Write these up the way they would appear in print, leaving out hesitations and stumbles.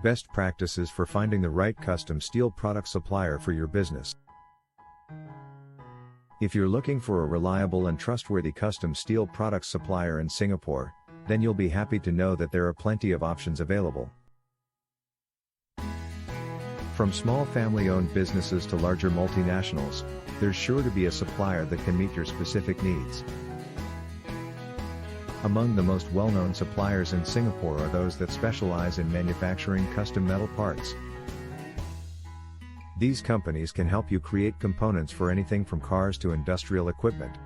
Best practices for finding the right custom steel product supplier for your business. If you're looking for a reliable and trustworthy custom steel product supplier in Singapore, then you'll be happy to know that there are plenty of options available. From small family-owned businesses to larger multinationals, there's sure to be a supplier that can meet your specific needs. Among the most well-known suppliers in Singapore are those that specialize in manufacturing custom metal parts. These companies can help you create components for anything from cars to industrial equipment,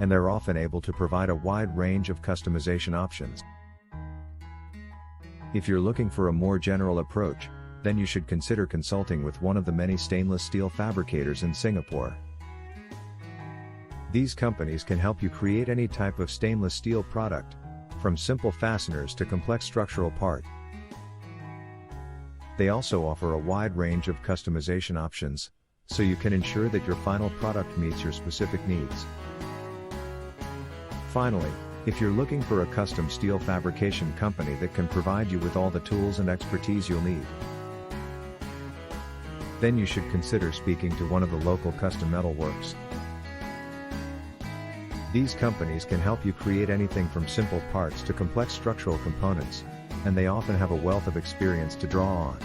and they're often able to provide a wide range of customization options. If you're looking for a more general approach, then you should consider consulting with one of the many stainless steel fabricators in Singapore. These companies can help you create any type of stainless steel product, from simple fasteners to complex structural parts. They also offer a wide range of customization options, so you can ensure that your final product meets your specific needs. Finally, if you're looking for a custom steel fabrication company that can provide you with all the tools and expertise you'll need, then you should consider speaking to one of the local custom metal works. These companies can help you create anything from simple parts to complex structural components, and they often have a wealth of experience to draw on.